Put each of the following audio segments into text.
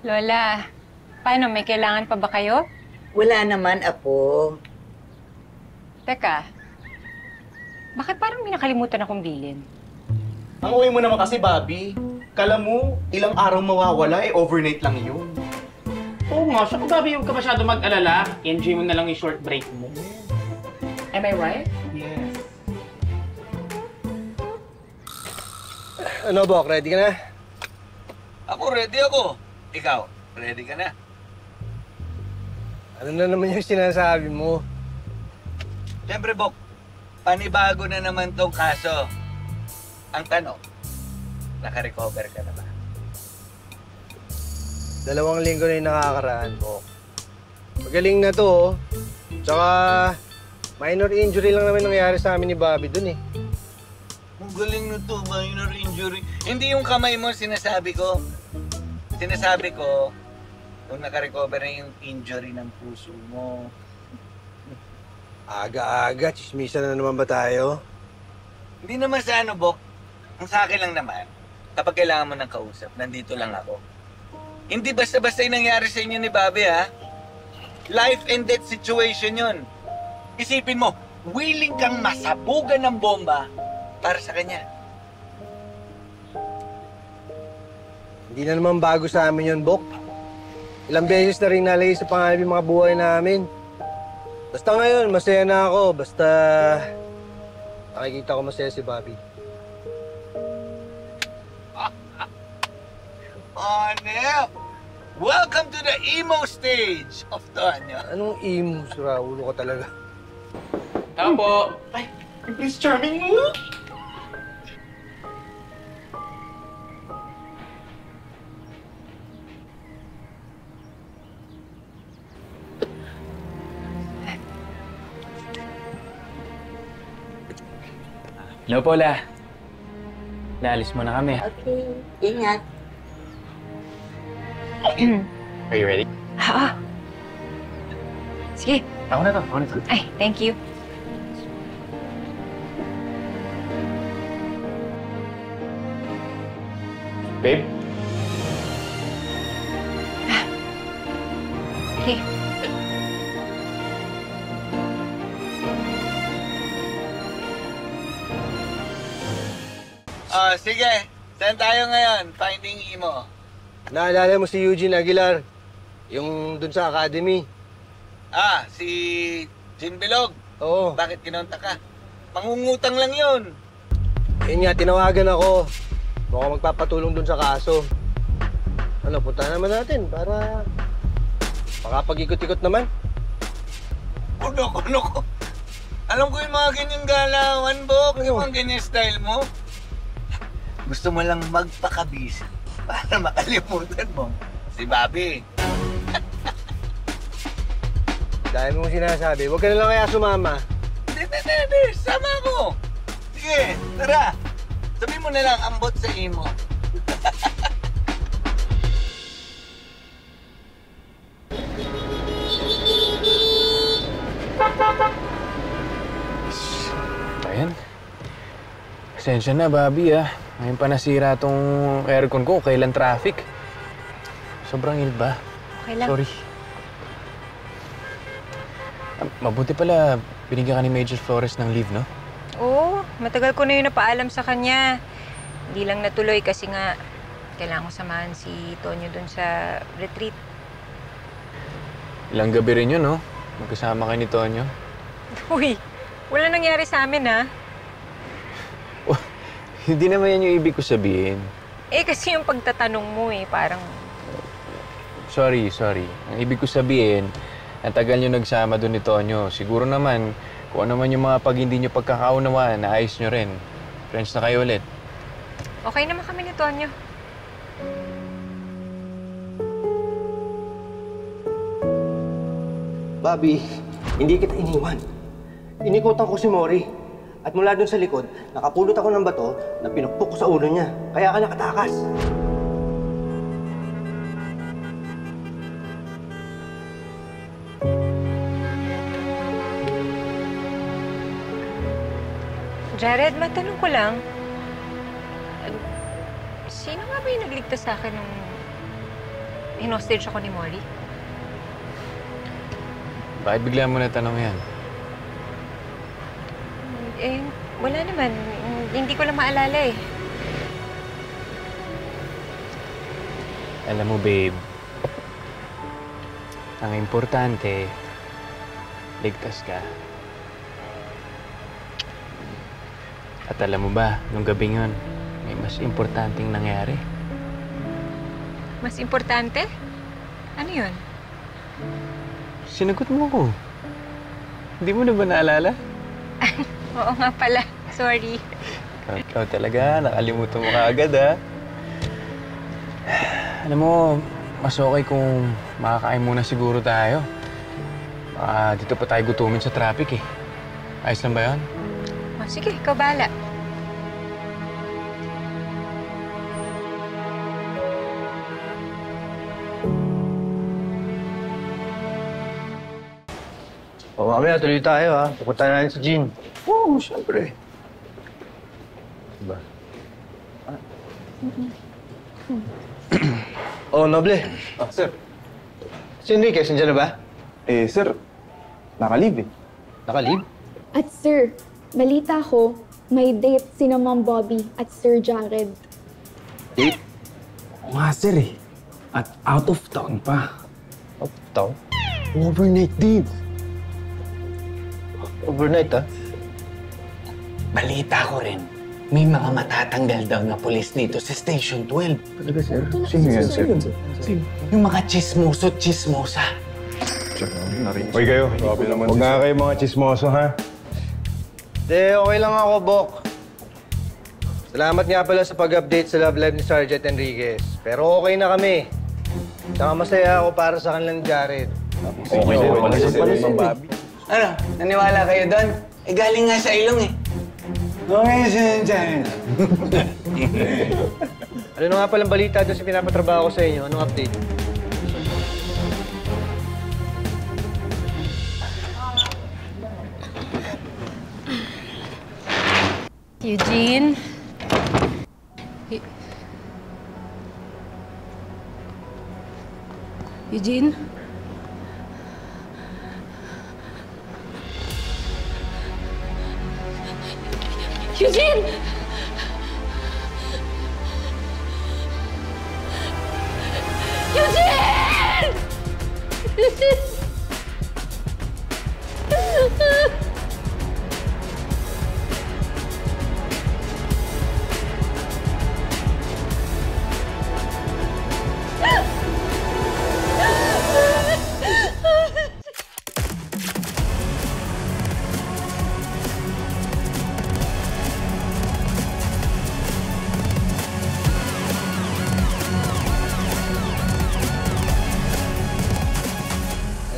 Lola, paano? May kailangan pa ba kayo? Wala naman, Apo. Teka, bakit parang may nakalimutan akong bilin? Ang uwi mo naman kasi, Bobby. Kala mo, ilang araw mawawala, overnight lang yun. Oo nga, siya. Bobby, huwag ka masyado mag-alala. Enjoy mo na lang yung short break mo. Am I right? Yes. Ano, Bok? Ready ka na? Ako, ready ako. Ikaw, ready ka na? Ano na naman yung sinasabi mo? Siyempre, Bok, panibago na naman tong kaso. Ang tanong, naka-recover ka na ba? 2 linggo na yung nakakaraan, Bok. Magaling na to, oh. Tsaka, minor injury lang naman nangyari sa amin ni Bobby dun, eh. Ang galing na to, minor injury. Hindi yung kamay mo sinasabi ko. Sinasabi ko, kung naka-recover na yung injury ng puso mo. Aga-aga, chismisa na naman ba tayo? Hindi naman sa ano, Bok. Ang sa akin lang naman, kapag kailangan mo ng kausap, nandito lang ako. Hindi basta-basta yung nangyari sa inyo ni Bobby, ha? Life and death situation yun. Isipin mo, willing kang masabugan ng bomba para sa kanya. Hindi na naman bago sa amin yun, Bok. Ilang beses na rin nalagay sa pangalip yung mga buhay namin. Basta ngayon, masaya na ako. Basta nakikita ko masaya si Bobby. Oh, Nel! Welcome to the emo stage of Tonyo. Anong emo, sura? Ulo ka talaga. Tama po. Ay, Prince Charming mo! Hello, Paula. Naalis mo na kami. Okay, ingat. Are you ready? Oo. Sige. Ako na to. Ay, thank you. Babe? Okay. Oh, sige. Saan tayo ngayon? Finding emo. Naalala mo si Eugene Aguilar? Yung dun sa academy? Ah, si Jin Bilog. Oo. Bakit kinontak ka? Pangungutang lang yun. Yun nga, tinawagan ako. Mukhang magpapatulong dun sa kaso. Ano, punta naman natin para makapag-ikot-ikot naman. Ano ko? Alam ko yung mga ganyan galawan, Bok. Yung mga ganyan style mo. Gusto mo lang magpakabisi para makalimutan mo si Bobby. Dahil mong sinasabi, huwag ka na lang kaya sumama. Hindi. Sama ko. Sige, tara. Sabi mo na lang, ambot sa imo. Ayan. Pasensya na, Bobby, ah. Ngayon pa nasira tong aircon ko. Kailan traffic? Sobrang init ba? Okay lang. Sorry. Mabuti pala, binigyan ka ni Major Flores ng leave, no? Oo, matagal ko na yun napaalam sa kanya. Hindi lang natuloy kasi nga kailangan ko samahan si Tonyo dun sa retreat. Ilang gabi rin yun, no? Magkasama kayo ni Tonyo. Uy, wala nangyari sa amin, ha? Oh, hindi naman yan yung ibig ko sabihin. Eh, kasi yung pagtatanong mo, parang... Sorry. Ang ibig ko sabihin, ang tagal nyo nagsama doon ni Tonyo. Siguro naman, kung ano man yung mga pag hindi nyo pagkakaunawaan, naayos nyo rin. Friends na kayo ulit. Okay naman kami ni Tonyo. Bobby, hindi kita iniwan. Inikutan ko si Mori. At mula dun sa likod, nakapulot ako ng bato na pinukpok ko sa ulo niya. Kaya ka nakatakas. Jared, matanong ko lang. Sino nga ba yung nagligtas sa akin nung hinostage ako ni Mori? Bakit bigla mo natanong yan? Eh, wala naman. Hindi ko lang maalala eh. Alam mo, babe, ang importante, ligtas ka. At alam mo ba, nung gabing yun, may mas importanteng nangyari. Mas importante? Ano yun? Sinagot mo ko. Hindi mo na ba naalala? Oo nga pala. Sorry. Ikaw talaga, nakalimutan mo kaagad, ha? Alam mo, mas okay kung makakain muna siguro tayo. Dito pa tayo gutumin sa traffic, eh. Ayos lang ba yun? Oh, sige, ikaw bahala. O mamaya, tuloy tayo ha. Pupunta na natin si Jean. Oo, syempre. Diba? Oh, Noble. Sir. Si Enriquez, nandiyan na ba? Sir, nakalib eh. Nakalib? At sir, balita ko, may date sina Ma'am Bobby at Sir Jared. Date? Oo nga, sir eh. At out of town pa. Town? Overnight date. Overnight, ha? Balita ko rin, may mga matatanggal daw na pulis dito sa Station 12. Talaga, sir? Sino yan, sir? Yung mga chismoso at chismosa. Hoy kayo, huwag nga kayo mga chismoso, ha? De, okay lang ako, Bok. Salamat nga pala sa pag-update sa love life ni Sergeant Enriquez. Pero okay na kami. Saka masaya ako para sa kanilang Jared. Okay na pala si Sir Bobby. Ano? Naniwala kayo doon? Eh, galing nga sa ilong eh. Okay, sir. Ano na nga palang balita doon sa pinapatrabaho ko sa inyo? Anong update? Eugene? Eugene? Eugene! Eugene!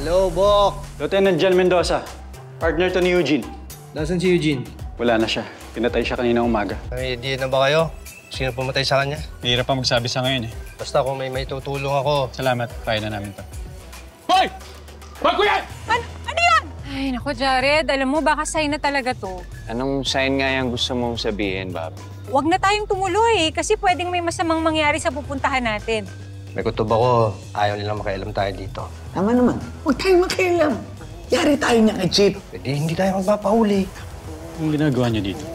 Hello, Bok. Lieutenant John Mendoza, partner to ni Eugene. Nasaan si Eugene? Wala na siya. Pinatay siya kanina umaga. May idea na ba kayo? Sino pumatay sa kanya? Hirap pa magsabi sa ngayon eh. Basta kung may tutulong ako. Salamat, kaya na namin to. Ano yan? Ay, naku, Jared. Alam mo, baka sign na talaga to. Anong sign nga yung gusto mong sabihin, Bobby? Huwag na tayong tumuloy kasi pwedeng may masamang mangyari sa pupuntahan natin. May kutob ako. Ayaw nilang makialam tayo dito. Tama naman. Huwag tayong makialam. Yari tayo niya kay Chief. Pwede hindi tayo magpapahuli. Anong ginagawa niyo dito?